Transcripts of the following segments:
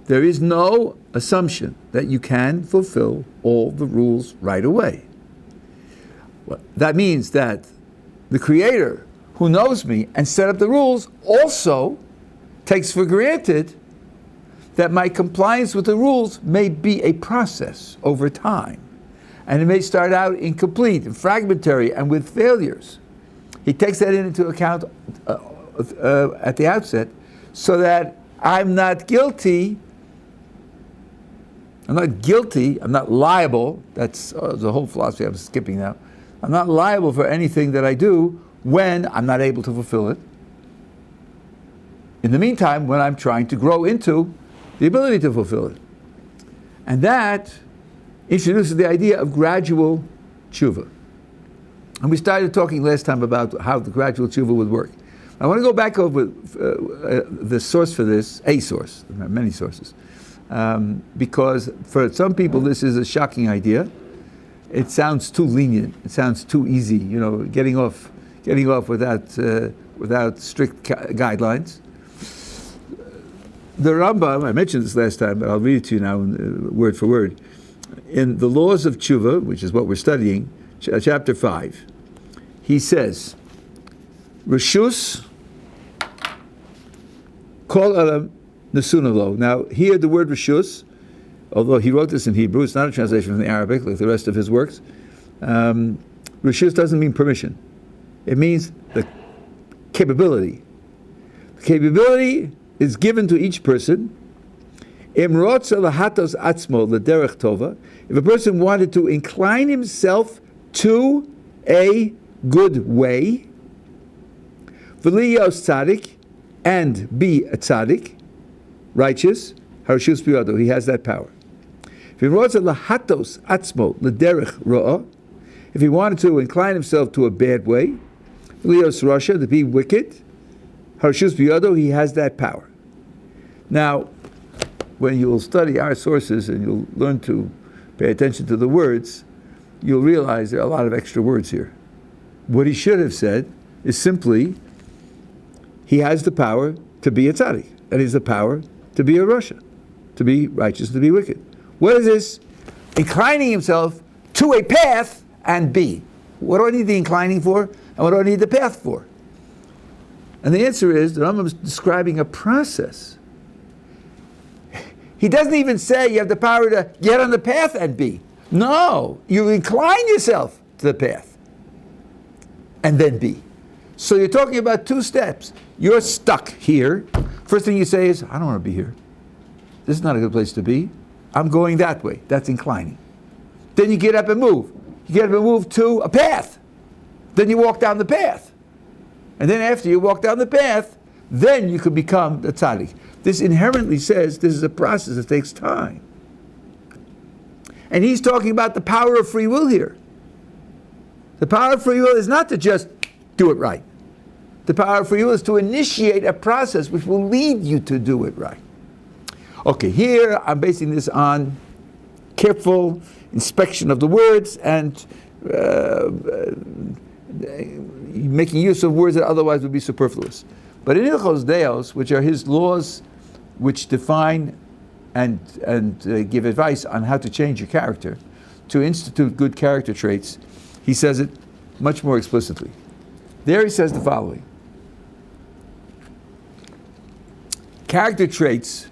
There is no assumption that you can fulfill all the rules right away. That means that the Creator, who knows me and set up the rules, also takes for granted that my compliance with the rules may be a process over time. And it may start out incomplete and fragmentary and with failures. He takes that into account at the outset so that I'm not guilty. I'm not liable. That's the whole philosophy I'm skipping now. I'm not liable for anything that I do when I'm not able to fulfill it. In the meantime, when I'm trying to grow into the ability to fulfill it. And that introduces the idea of gradual Chuva. And we started talking last time about how the gradual Chuva would work. I want to go back over the source for this, a source, there are many sources, because for some people this is a shocking idea. It sounds too lenient. It sounds too easy. Getting off without strict guidelines. The Rambam, I mentioned this last time, but I'll read it to you now, word for word. In the Laws of Tshuva, which is what we're studying, chapter 5, he says, Rishus kol adam nesunalo. Now, here the word Rishus, although he wrote this in Hebrew, it's not a translation from the Arabic like the rest of his works. Rishus doesn't mean permission. It means the capability. The capability is given to each person. If a person wanted to incline himself to a good way, and be a tzaddik, righteous, he has that power. If he wanted to incline himself to a bad way, to be wicked, he has that power. Now, when you'll study our sources and you'll learn to pay attention to the words, you'll realize there are a lot of extra words here. What he should have said is simply, he has the power to be a tzaddik, and he has the power to be a rasha, to be righteous, to be wicked. What is this? Inclining himself to a path and be. What do I need the inclining for? And what do I need the path for? And the answer is, the Rambam is describing a process. He doesn't even say you have the power to get on the path and be. No, you incline yourself to the path and then be. So you're talking about two steps. You're stuck here. First thing you say is, I don't want to be here. This is not a good place to be. I'm going that way. That's inclining. Then you get up and move. You get up and move to a path. Then you walk down the path. And then after you walk down the path, then you can become the tzaddik. This inherently says this is a process that takes time. And he's talking about the power of free will here. The power of free will is not to just do it right. The power of free will is to initiate a process which will lead you to do it right. Okay, here I'm basing this on careful inspection of the words and making use of words that otherwise would be superfluous. But in Hilchos Deos, which are his laws which define and give advice on how to change your character, to institute good character traits, he says it much more explicitly. There he says the following. Character traits,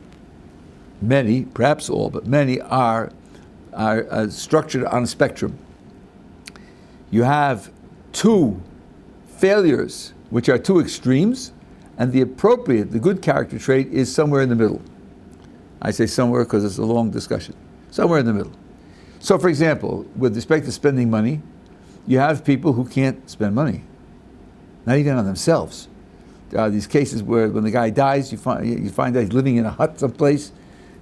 many, perhaps all, but many are structured on a spectrum. You have two failures, which are two extremes, and the good character trait is somewhere in the middle. I say somewhere because it's a long discussion. Somewhere in the middle. So, for example, with respect to spending money, you have people who can't spend money, not even on themselves. There are these cases where when the guy dies, you find that he's living in a hut someplace,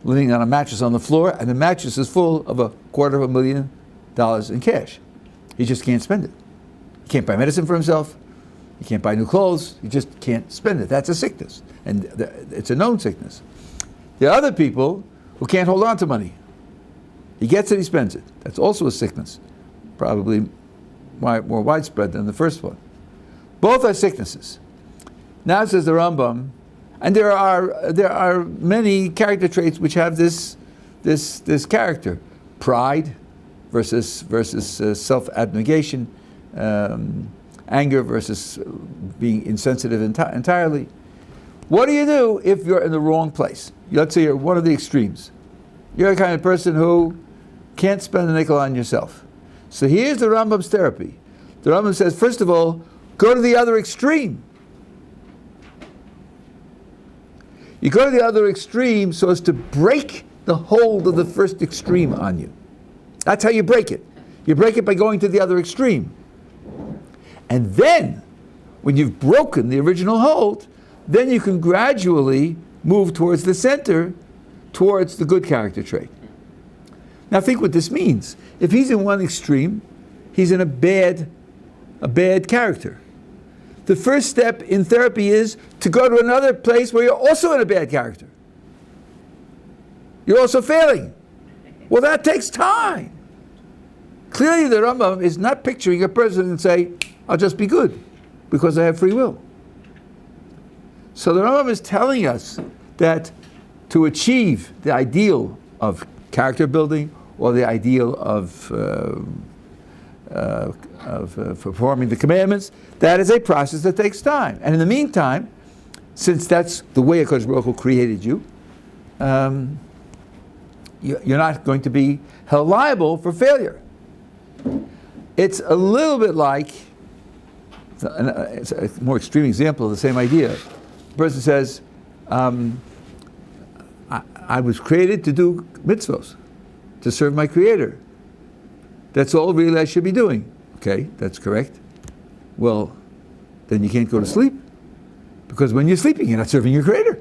living on a mattress on the floor, and the mattress is full of $250,000 in cash. He just can't spend it. He can't buy medicine for himself. He can't buy new clothes. He just can't spend it. That's a sickness, and it's a known sickness. There are other people who can't hold on to money. He gets it, he spends it. That's also a sickness, probably more widespread than the first one. Both are sicknesses. Now says the Rambam, And there are many character traits which have this character: pride versus self-abnegation, anger versus being insensitive entirely. What do you do if you're in the wrong place? Let's say you're one of the extremes. You're the kind of person who can't spend a nickel on yourself. So here's the Rambam's therapy. The Rambam says, first of all, go to the other extreme. You go to the other extreme so as to break the hold of the first extreme on you. That's how you break it. You break it by going to the other extreme. And then, when you've broken the original hold, then you can gradually move towards the center, towards the good character trait. Now think what this means. If he's in one extreme, he's in a bad character. The first step in therapy is to go to another place where you're also in a bad character. You're also failing. Well, that takes time. Clearly the Rambam is not picturing a person and say, I'll just be good because I have free will. So the Rambam is telling us that to achieve the ideal of character building or the ideal of performing the commandments, that is a process that takes time. And in the meantime, since that's the way HaKadosh Baruch Hu created you, you're not going to be held liable for failure. It's a little bit like, it's a more extreme example of the same idea. The person says, I was created to do mitzvos, to serve my Creator. That's all really I should be doing. Okay, that's correct. Well, then you can't go to sleep, because when you're sleeping, you're not serving your Creator.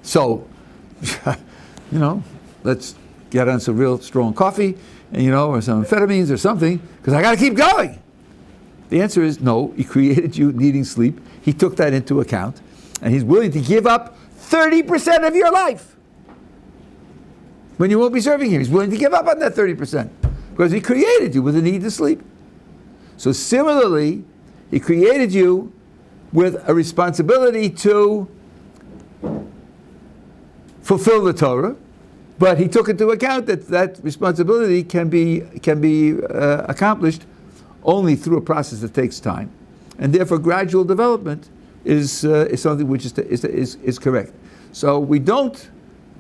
So, let's get on some real strong coffee, and, or some amphetamines or something, because I got to keep going. The answer is no. He created you needing sleep. He took that into account, and he's willing to give up 30% of your life when you won't be serving him. He's willing to give up on that 30% because he created you with a need to sleep. So similarly, he created you with a responsibility to fulfill the Torah, but he took into account that responsibility can be accomplished only through a process that takes time, and therefore gradual development is something which is correct. So we don't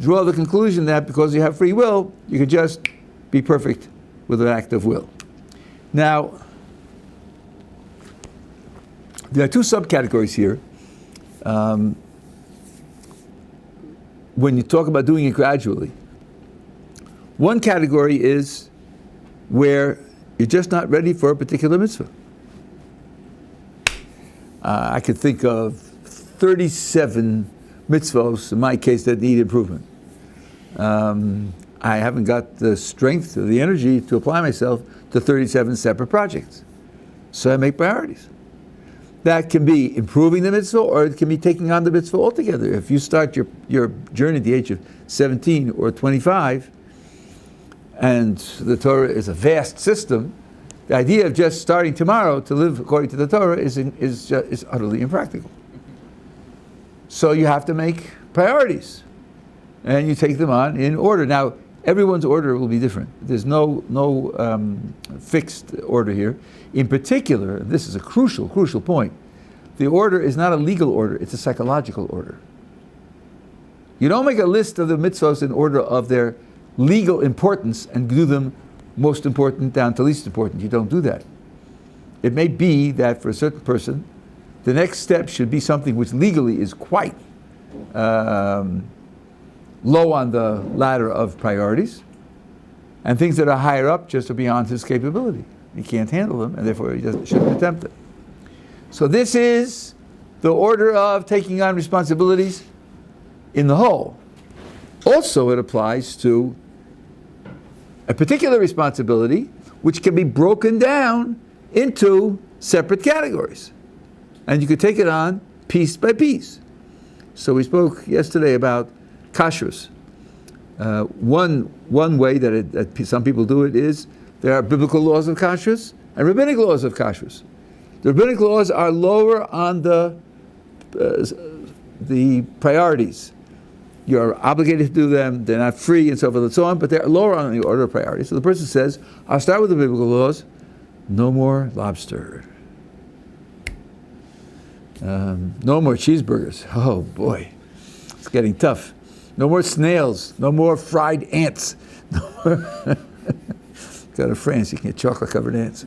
draw the conclusion that because you have free will, you can just be perfect with an act of will. Now, there are two subcategories here. When you talk about doing it gradually, one category is where you're just not ready for a particular mitzvah. I could think of 37 mitzvahs, in my case, that need improvement. I haven't got the strength or the energy to apply myself to 37 separate projects. So I make priorities. That can be improving the mitzvah, or it can be taking on the mitzvah altogether. If you start your journey at the age of 17 or 25, and the Torah is a vast system, the idea of just starting tomorrow to live according to the Torah is utterly impractical. So you have to make priorities, and you take them on in order. Now, everyone's order will be different. There's no fixed order here. In particular, this is a crucial point. The order is not a legal order; it's a psychological order. You don't make a list of the mitzvahs in order of their legal importance and do them most important down to least important. You don't do that. It may be that for a certain person, the next step should be something which legally is quite low on the ladder of priorities, and things that are higher up just are beyond his capability. He can't handle them, and therefore he shouldn't attempt it. So this is the order of taking on responsibilities in the whole. Also, it applies to a particular responsibility which can be broken down into separate categories. And you could take it on piece by piece. So we spoke yesterday about kashrus. One way that some people do it is there are biblical laws of kashrus and rabbinic laws of kashrus. The rabbinic laws are lower on the the priorities. You're obligated to do them, they're not free, and so forth and so on, but they're lower on the order of priority. So the person says, I'll start with the biblical laws, no more lobster. No more cheeseburgers. Oh boy, it's getting tough. No more snails, no more fried ants. No more Go to France, you can get chocolate-covered ants.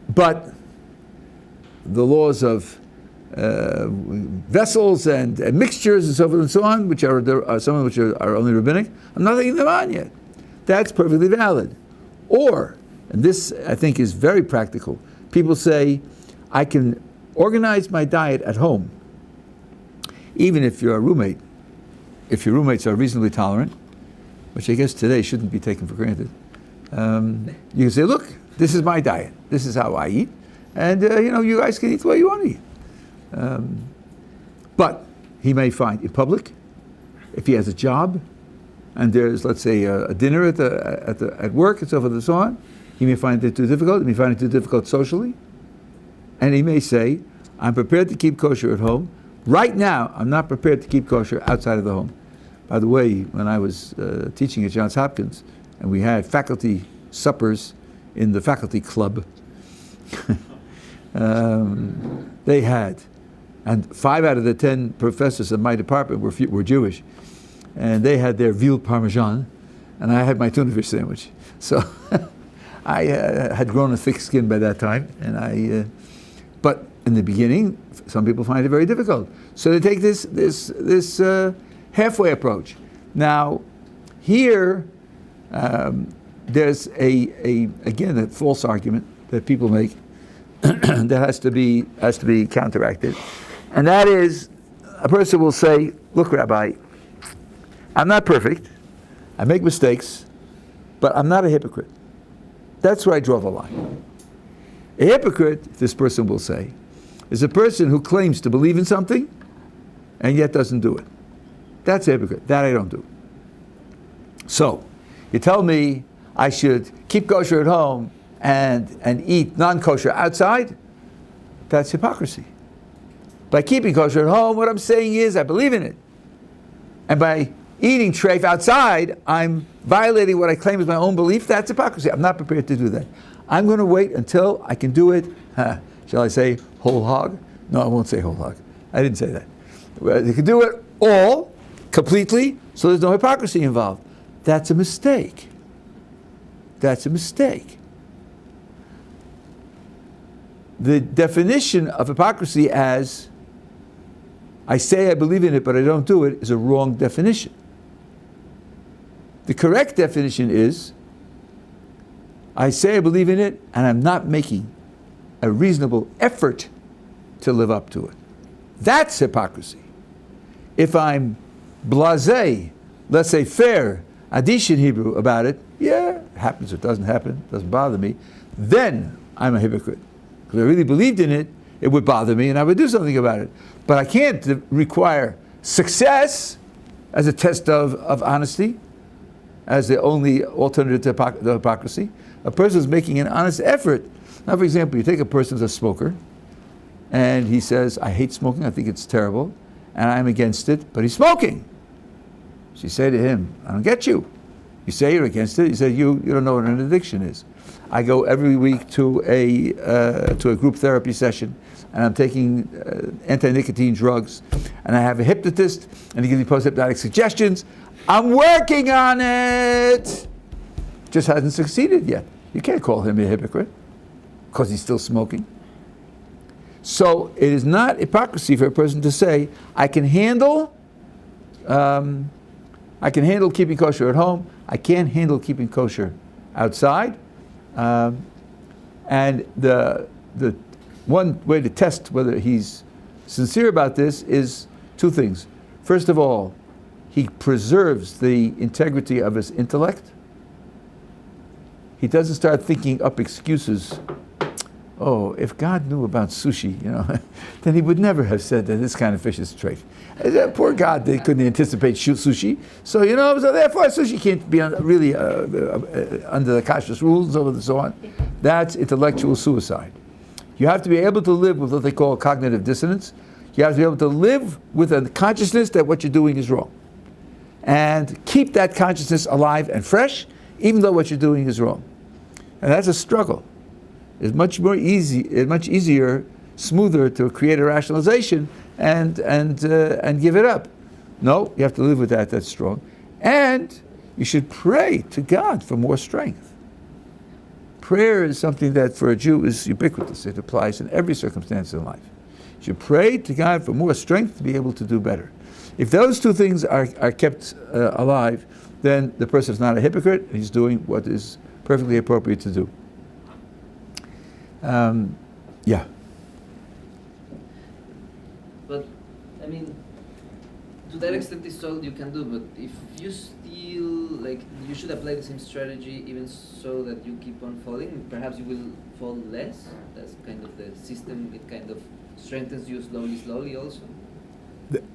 But the laws of vessels and mixtures and so forth and so on, which are some of which are only rabbinic, I'm not taking them on yet. That's perfectly valid. Or, and this I think is very practical, people say, I can organize my diet at home, even if you're a roommate. If your roommates are reasonably tolerant, which I guess today shouldn't be taken for granted, you can say, look, this is my diet. This is how I eat. And, you guys can eat the way you want to eat. But he may find in public, if he has a job, and there's, let's say, a dinner at work and so forth and so on, he may find it too difficult. He may find it too difficult socially. And he may say, I'm prepared to keep kosher at home. Right now, I'm not prepared to keep kosher outside of the home. By the way, when I was teaching at Johns Hopkins, and we had faculty suppers in the faculty club, they had, and 5 out of the 10 professors in my department were Jewish, and they had their veal parmesan, and I had my tuna fish sandwich. So I had grown a thick skin by that time, and but in the beginning, some people find it very difficult. So they take this halfway approach. Now, here, there's again a false argument that people make that has to be counteracted, and that is, a person will say, "Look, Rabbi, I'm not perfect. I make mistakes, but I'm not a hypocrite." That's where I draw the line. A hypocrite, this person will say, is a person who claims to believe in something and yet doesn't do it. That's a hypocrite. That I don't do. So, you tell me I should keep kosher at home and eat non-kosher outside? That's hypocrisy. By keeping kosher at home, what I'm saying is I believe in it. And by eating treif outside, I'm violating what I claim is my own belief. That's hypocrisy. I'm not prepared to do that. I'm going to wait until I can do it, shall I say, whole hog? No, I won't say whole hog. I didn't say that. You can do it all, completely, so there's no hypocrisy involved. That's a mistake. That's a mistake. The definition of hypocrisy as, I say I believe in it, but I don't do it, is a wrong definition. The correct definition is, I say I believe in it, and I'm not making a reasonable effort to live up to it. That's hypocrisy. If I'm blasé, let's say fair, adish in Hebrew about it, yeah, it happens or doesn't happen, doesn't bother me, then I'm a hypocrite. Because I really believed in it, it would bother me and I would do something about it. But I can't require success as a test of honesty, as the only alternative to the hypocrisy. A person is making an honest effort. Now, for example, you take a person who's a smoker, and he says, I hate smoking, I think it's terrible, and I'm against it, but he's smoking. So you say to him, I don't get you. You say you're against it, you say you don't know what an addiction is. I go every week to a group therapy session, and I'm taking anti-nicotine drugs, and I have a hypnotist, and he gives me post-hypnotic suggestions. I'm working on it! Just hasn't succeeded yet. You can't call him a hypocrite because he's still smoking. So it is not hypocrisy for a person to say, I can handle keeping kosher at home. I can't handle keeping kosher outside. And the one way to test whether he's sincere about this is 2 things. First of all, he preserves the integrity of his intellect. He doesn't start thinking up excuses. Oh, if God knew about sushi, then he would never have said that this kind of fish is treif. Poor God, they couldn't anticipate sushi. So, so therefore sushi can't be really under the kashrus rules and so on. That's intellectual suicide. You have to be able to live with what they call cognitive dissonance. You have to be able to live with a consciousness that what you're doing is wrong. And keep that consciousness alive and fresh, even though what you're doing is wrong. And that's a struggle. It's much easier, smoother to create a rationalization and give it up. No, you have to live with that. That's strong. And you should pray to God for more strength. Prayer is something that for a Jew is ubiquitous. It applies in every circumstance in life. You should pray to God for more strength to be able to do better. If those two things are kept alive, then the person is not a hypocrite. He's doing what is perfectly appropriate to do. Yeah. But, I mean, to that extent is all you can do, but if you still, like, you should apply the same strategy even so that you keep on falling, perhaps you will fall less. That's kind of the system, it kind of strengthens you slowly also.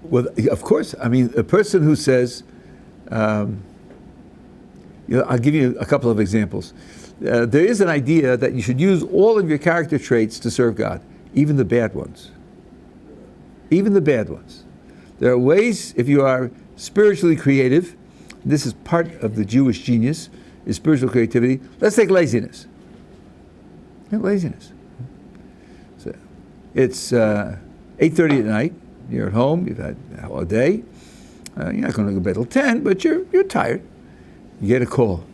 Well, of course. I mean, a person who says, I'll give you a couple of examples. There is an idea that you should use all of your character traits to serve God, even the bad ones. Even the bad ones. There are ways, if you are spiritually creative, this is part of the Jewish genius, is spiritual creativity. Let's take laziness. Laziness. So it's 8:30 at night. You're at home. You've had a day. You're not going to go to bed till 10, but you're tired. You get a call.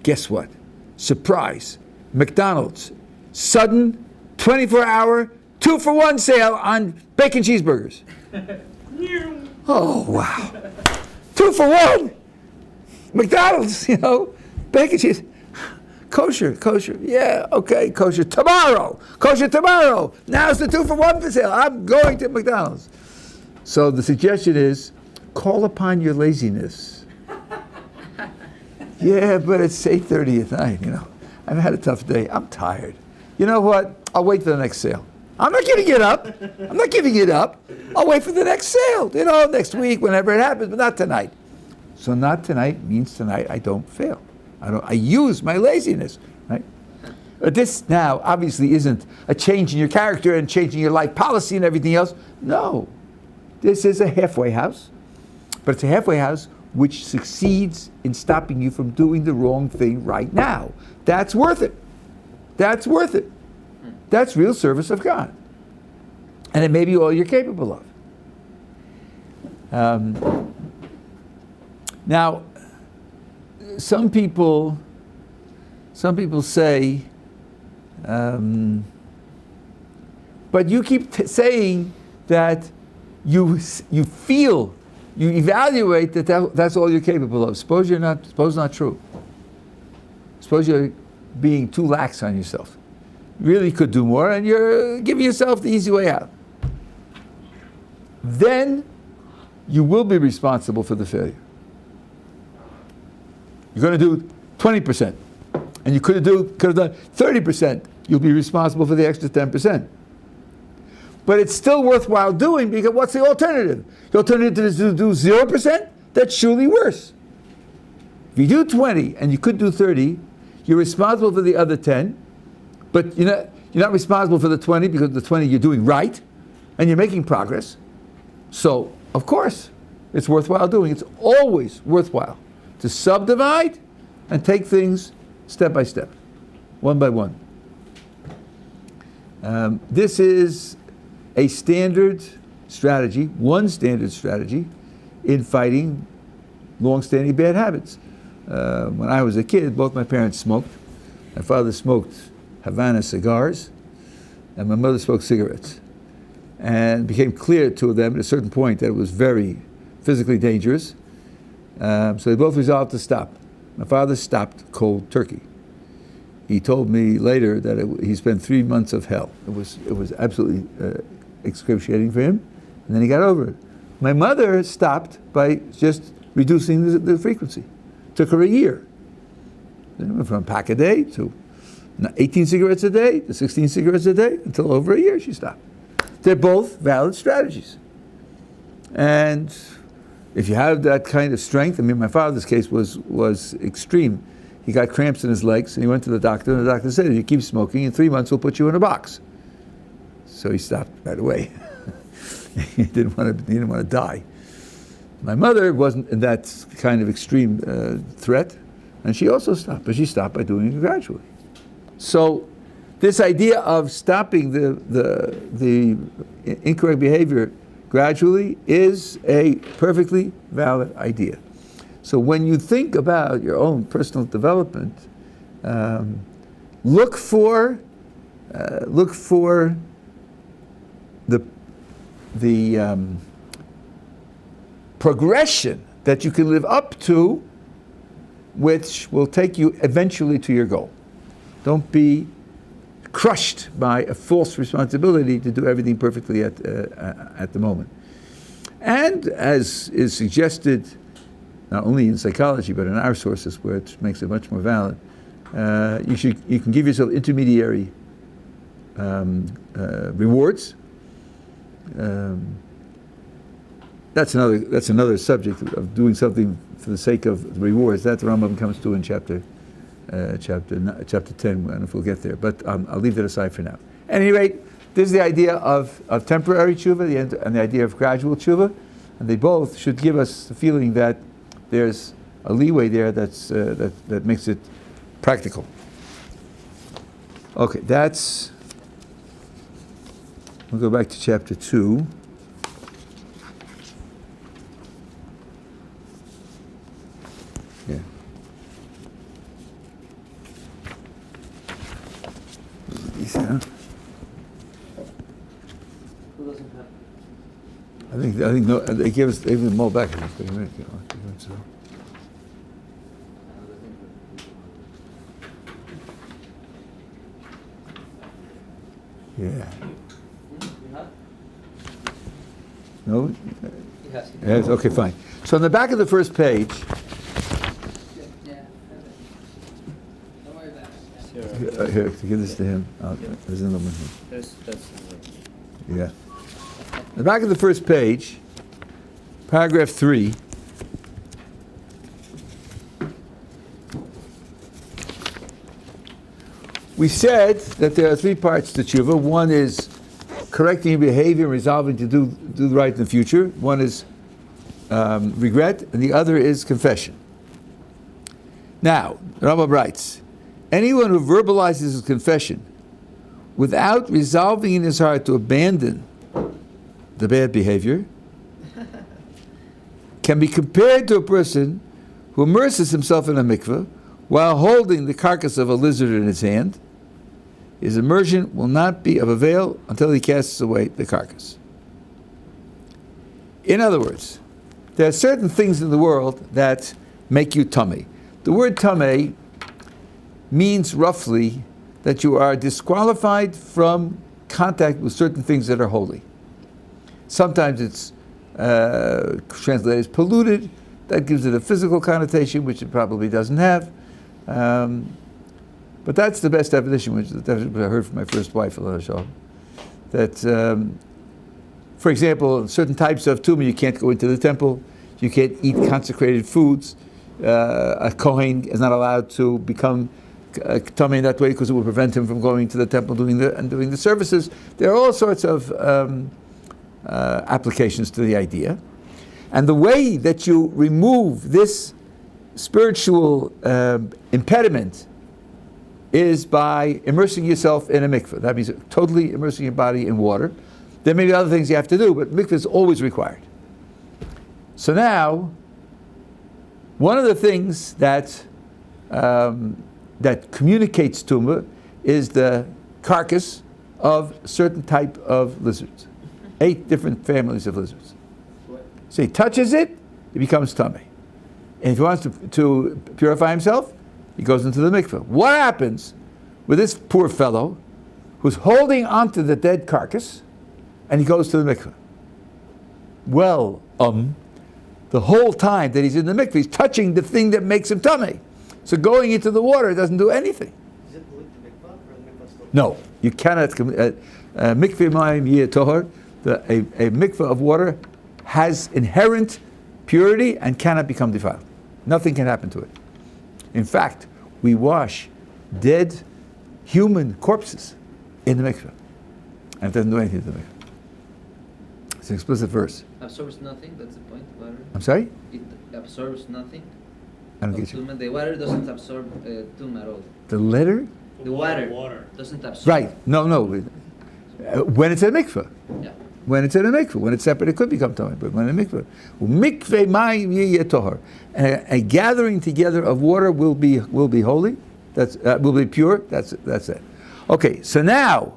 Guess what? Surprise! McDonald's sudden 24-hour 2-for-1 sale on bacon cheeseburgers. Oh wow! 2-for-1. McDonald's, bacon cheese. Kosher, yeah, okay, kosher tomorrow. Now's the 2-for-1 sale. I'm going to McDonald's. So the suggestion is, call upon your laziness. Yeah, but it's 8:30 at night, I've had a tough day. I'm tired. You know what? I'll wait for the next sale. I'm not giving it up. I'll wait for the next sale, next week, whenever it happens, but not tonight. So not tonight means tonight I don't fail. I use my laziness, right? But this now obviously isn't a change in your character and changing your life policy and everything else. No. This is a halfway house, but it's a halfway house which succeeds in stopping you from doing the wrong thing right now. That's worth it. That's real service of God. And it may be all you're capable of. Now, some people say, but you keep saying that you evaluate that's all you're capable of. Suppose not true. Suppose you're being too lax on yourself. You really could do more, and you're giving yourself the easy way out. Then you will be responsible for the failure. You're going to do 20%, and you could have done 30%. You'll be responsible for the extra 10%. But it's still worthwhile doing, because what's the alternative? The alternative is to do 0%? That's surely worse. If you do 20 and you could do 30, you're responsible for the other 10, but you're not responsible for the 20 because the 20 you're doing right, and you're making progress. So, of course, it's worthwhile doing. It's always worthwhile to subdivide and take things step by step, one by one. This is a standard strategy, one standard strategy in fighting long-standing bad habits. When I was a kid, both my parents smoked. My father smoked Havana cigars, and my mother smoked cigarettes. And it became clear to them at a certain point that it was very physically dangerous. So they both resolved to stop. My father stopped cold turkey. He told me later that he spent 3 months of hell. It was absolutely excruciating for him, and then he got over it. My mother stopped by just reducing the frequency. Took her a year. Then it went from a pack a day to 18 cigarettes a day to 16 cigarettes a day until over a year she stopped. They're both valid strategies. And if you have that kind of strength, my father's case was extreme. He got cramps in his legs, and he went to the doctor, and the doctor said, if you keep smoking, in 3 months we'll put you in a box. So he stopped right away. He didn't want to die. My mother wasn't in that kind of extreme threat, and she also stopped, but she stopped by doing it gradually. So this idea of stopping the incorrect behavior gradually is a perfectly valid idea. So when you think about your own personal development, look for the progression that you can live up to, which will take you eventually to your goal. Don't be crushed by a false responsibility to do everything perfectly at the moment. And as is suggested, not only in psychology but in our sources, where it makes it much more valid, you can give yourself intermediary rewards. That's another subject of doing something for the sake of the rewards. That the Rambam comes to in chapter 10. I don't know if we'll get there, but I'll leave that aside for now. At any rate, this is the idea of temporary tshuva and the idea of gradual tshuva, and they both should give us the feeling that there's a leeway there that makes it practical. Okay, we'll go back to chapter 2. Yeah. Who doesn't have? I think no. They give them all back. So. Yeah. You have? No. Yes. Yes. Okay. Fine. So on the back of the first page. Yeah. Don't worry about it. Here, to give this to him. There's another one here. That's Yeah. The back of the first page, paragraph 3. We said that there are 3 parts to tshuva. One is correcting your behavior and resolving to do the right in the future. One is regret, and the other is confession. Now, Rabbi writes, anyone who verbalizes his confession without resolving in his heart to abandon the bad behavior can be compared to a person who immerses himself in a mikveh while holding the carcass of a lizard in his hand. His immersion will not be of avail until he casts away the carcass. In other words, there are certain things in the world that make you tummy. The word tummy means roughly that you are disqualified from contact with certain things that are holy. Sometimes it's translated as polluted. That gives it a physical connotation, which it probably doesn't have. But that's the best definition, which is the definition I heard from my first wife, that, for example, certain types of tumah, you can't go into the temple, you can't eat consecrated foods, a Kohen is not allowed to become tummy in that way because it will prevent him from going to the temple doing the services. There are all sorts of applications to the idea. And the way that you remove this spiritual impediment is by immersing yourself in a mikveh. That means totally immersing your body in water. There may be other things you have to do, but mikveh is always required. So now, one of the things that communicates tumah is the carcass of a certain type of lizards. 8 different families of lizards. So he touches it, it becomes tummy. And if he wants to purify himself, he goes into the mikveh. What happens with this poor fellow who's holding onto the dead carcass and he goes to the mikveh? Well, the whole time that he's in the mikveh, he's touching the thing that makes him tummy. So going into the water doesn't do anything. Is it pollute the mikvah, or the mikvah still? No, you cannot. Mikveh mayim yeh tohar. A mikveh of water has inherent purity and cannot become defiled. Nothing can happen to it. In fact, we wash dead human corpses in the mikveh, and it doesn't do anything to the mikveh. It's an explicit verse. Absorbs nothing, that's the point, water. I'm sorry? It absorbs nothing. I don't of get you. tumah. The water doesn't absorb tumah at all. The letter? The water doesn't absorb. Right. No. When it's in a mikveh. Yeah. When it's in a mikveh. When it's separate, it could become tumah. But when in a mikveh. Mikveh mayim yeh tohar. A gathering together of water will be holy. That's will be pure. That's it. Okay. So now,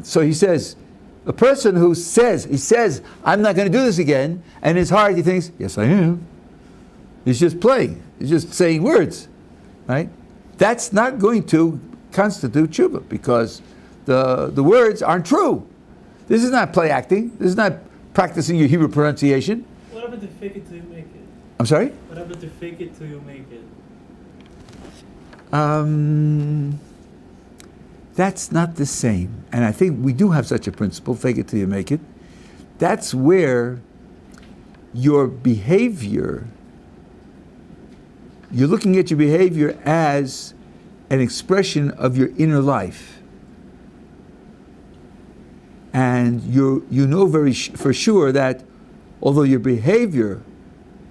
so he says, the person who says, I'm not going to do this again, and in his heart he thinks, yes, I am. He's just playing. He's just saying words, right? That's not going to constitute tshuva because the words aren't true. This is not play acting. This is not practicing your Hebrew pronunciation. What about to fake it till you make it? I'm sorry? What about to fake it till you make it? That's not the same. And I think we do have such a principle, fake it till you make it. That's where your behavior, you're looking at your behavior as an expression of your inner life. And you know for sure that although your behavior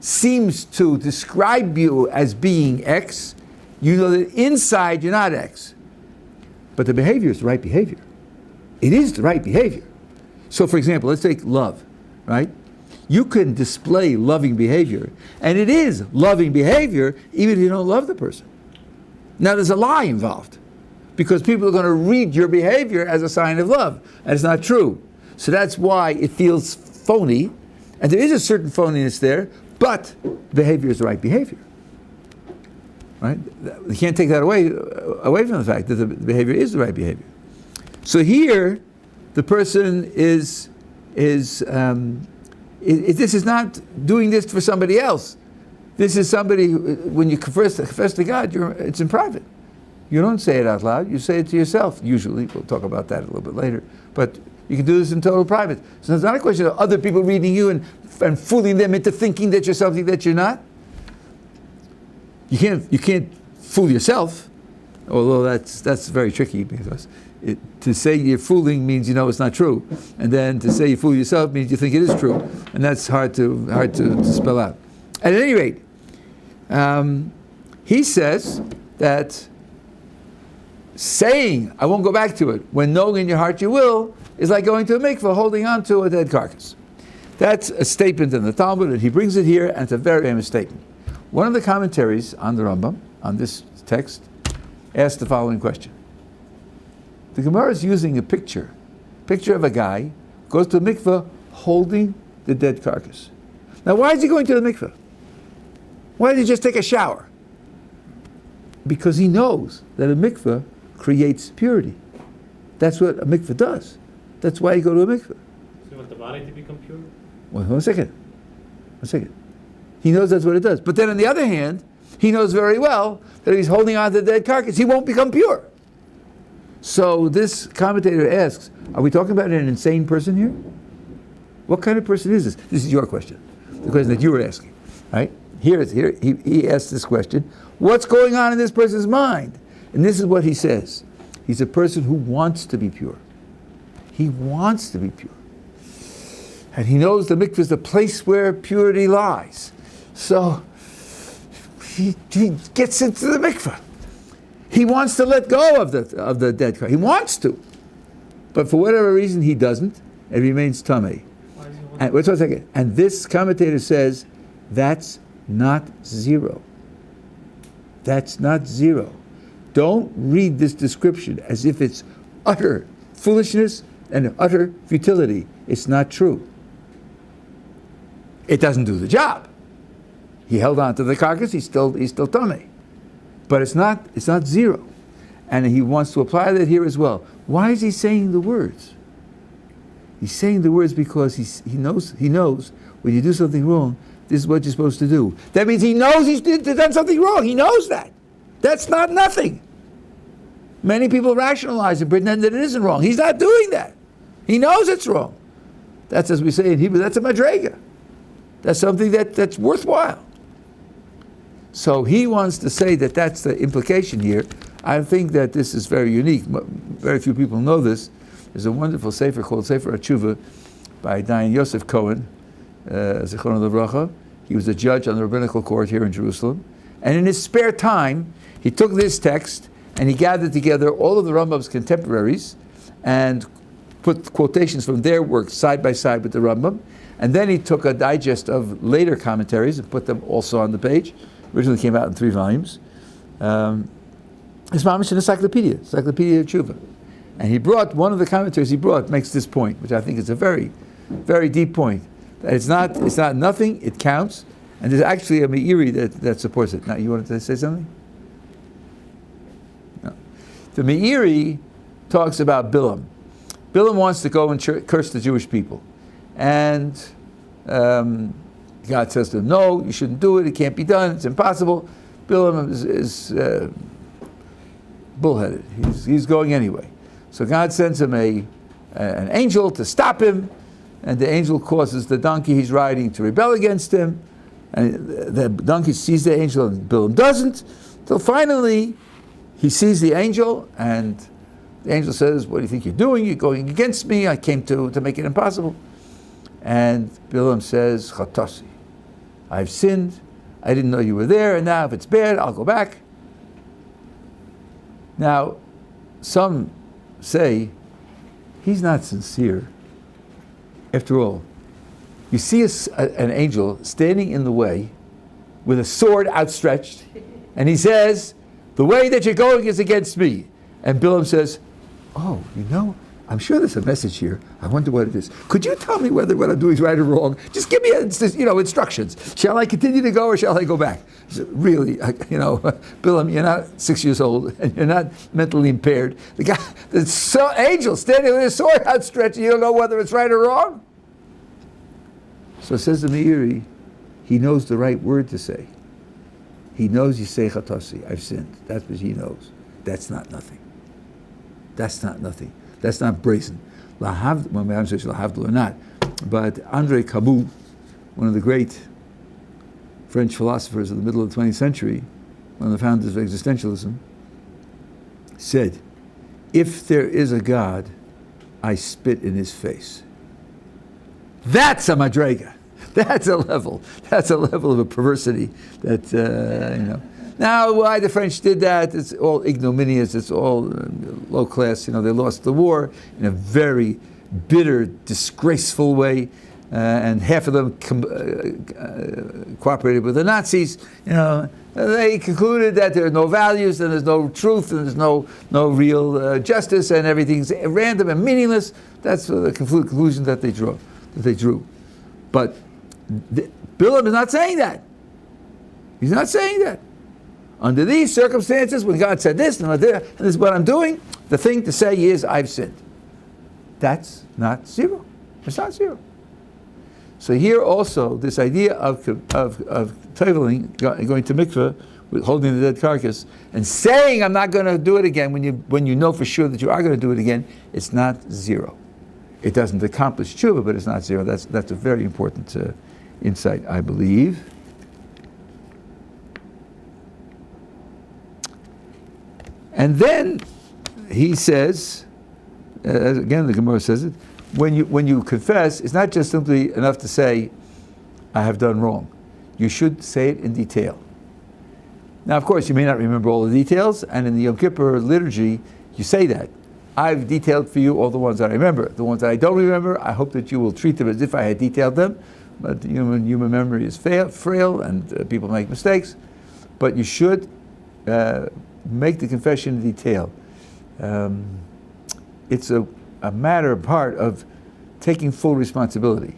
seems to describe you as being X, you know that inside you're not X. But the behavior is the right behavior. It is the right behavior. So for example, let's take love, right? You can display loving behavior, and it is loving behavior even if you don't love the person. Now there's a lie involved, because people are going to read your behavior as a sign of love, and it's not true. So that's why it feels phony, and there is a certain phoniness there, but behavior is the right behavior. Right? You can't take that away from the fact that the behavior is the right behavior. So here, the person is this is not doing this for somebody else. This is somebody who, when you confess to God, it's in private. You don't say it out loud. You say it to yourself. Usually, we'll talk about that a little bit later. But you can do this in total private. So it's not a question of other people reading you and fooling them into thinking that you're something that you're not. You can't fool yourself, although that's very tricky because to say you're fooling means you know it's not true, and then to say you fool yourself means you think it is true, and that's hard to spell out. At any rate, he says that saying I won't go back to it when knowing in your heart you will is like going to a mikveh holding on to a dead carcass. That's a statement in the Talmud, and he brings it here, and it's a very famous statement. One of the commentaries on the Rambam, on this text, asked the following question. The Gemara is using a picture of a guy goes to a mikveh holding the dead carcass. Now why is he going to the mikveh? Why doesn't he just take a shower? Because he knows that a mikveh creates purity. That's what a mikveh does. That's why you go to a mikveh. So you want the body to become pure? Well, one second. He knows that's what it does. But then on the other hand, he knows very well that if he's holding on to the dead carcass, he won't become pure. So this commentator asks, are we talking about an insane person here? What kind of person is this? This is your question. The question that you were asking. Right? He asked this question. What's going on in this person's mind? And this is what he says. He's a person who wants to be pure. He wants to be pure. And he knows the mikveh is the place where purity lies. So he gets into the mikveh. He wants to let go of the dead carcass. He wants to. But for whatever reason he doesn't. It remains tamei. And wait a second. And this commentator says that's not zero. That's not zero. Don't read this description as if it's utter foolishness and utter futility. It's not true. It doesn't do the job. He held on to the carcass. He's still tamei, but it's not zero, and he wants to apply that here as well. Why is he saying the words? He's saying the words because he knows when you do something wrong, this is what you're supposed to do. That means he knows he's done something wrong. He knows that. That's not nothing. Many people rationalize and pretend that it isn't wrong. He's not doing that. He knows it's wrong. That's, as we say in Hebrew, that's a madrega. That's something that's worthwhile. So he wants to say that that's the implication here. I think that this is very unique. Very few people know this. There's a wonderful sefer called Sefer Teshuvah by Dayan Yosef Cohen, Zichrono Livracha. He was a judge on the rabbinical court here in Jerusalem. And in his spare time, he took this text and he gathered together all of the Rambam's contemporaries and put quotations from their work side by side with the Rambam. And then he took a digest of later commentaries and put them also on the page. Originally came out in 3 volumes. It's mamish an encyclopedia of Teshuvah. And he brought, one of the commentaries he brought makes this point, which I think is a very, very deep point. That it's not nothing, it counts. And there's actually a Meiri that supports it. Now, you wanted to say something? No. The Meiri talks about Bilam. Bilam wants to go and curse the Jewish people. And God says to him, no, you shouldn't do it, it can't be done, it's impossible. Bilam is bullheaded. He's going anyway. So God sends him an angel to stop him, and the angel causes the donkey he's riding to rebel against him. And the donkey sees the angel and Bilam doesn't. Till finally, he sees the angel, and the angel says, what do you think you're doing? You're going against me. I came to make it impossible. And Bilam says, Chatasi, I've sinned. I didn't know you were there, and now if it's bad, I'll go back. Now, some say, he's not sincere. After all, you see an angel standing in the way with a sword outstretched, and he says, the way that you're going is against me. And Bilam says, oh, I'm sure there's a message here. I wonder what it is. Could you tell me whether what I'm doing is right or wrong? Just give me instructions. Shall I continue to go or shall I go back? So really, Bilam, you're not 6 years old and you're not mentally impaired. The angel standing with his sword outstretched, you don't know whether it's right or wrong? So says the Meiri, he knows the right word to say. He knows you say Chatasi, I've sinned. That's what he knows. That's not nothing. That's not nothing. That's not brazen. Lahavdil or not. But André Camus, one of the great French philosophers of the middle of the 20th century, one of the founders of existentialism, said, if there is a God, I spit in his face. That's a madrega. That's a level of a perversity that, Now, why the French did that, it's all ignominious, it's all low class, they lost the war in a very bitter, disgraceful way, and half of them cooperated with the Nazis. They concluded that there are no values, and there's no truth, and there's no real justice, and everything's random and meaningless. That's the conclusion that they drew. But Bilam is not saying that. He's not saying that. Under these circumstances, when God said this, and this is what I'm doing, the thing to say is, I've sinned. That's not zero. It's not zero. So here also, this idea of toveling, going to mikveh, holding the dead carcass, and saying I'm not going to do it again when you know for sure that you are going to do it again, it's not zero. It doesn't accomplish tshuva, but it's not zero. That's a very important insight, I believe. And then he says, again the Gemara says it, when you confess, it's not just simply enough to say, I have done wrong. You should say it in detail. Now, of course, you may not remember all the details, and in the Yom Kippur liturgy, you say that. I've detailed for you all the ones that I remember. The ones that I don't remember, I hope that you will treat them as if I had detailed them. But human memory is frail, and people make mistakes. But you should make the confession in detail. It's a part of taking full responsibility.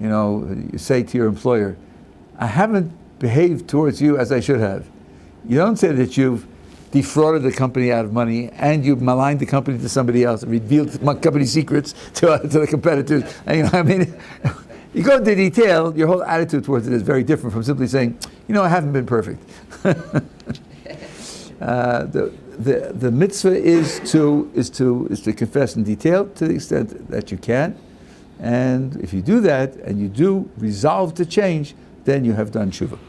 You say to your employer, I haven't behaved towards you as I should have. You don't say that you've defrauded the company out of money and you've maligned the company to somebody else and revealed company secrets to the competitors. And, you go into detail, your whole attitude towards it is very different from simply saying, I haven't been perfect. The mitzvah is to confess in detail to the extent that you can, and if you do that and you do resolve to change, then you have done tshuva.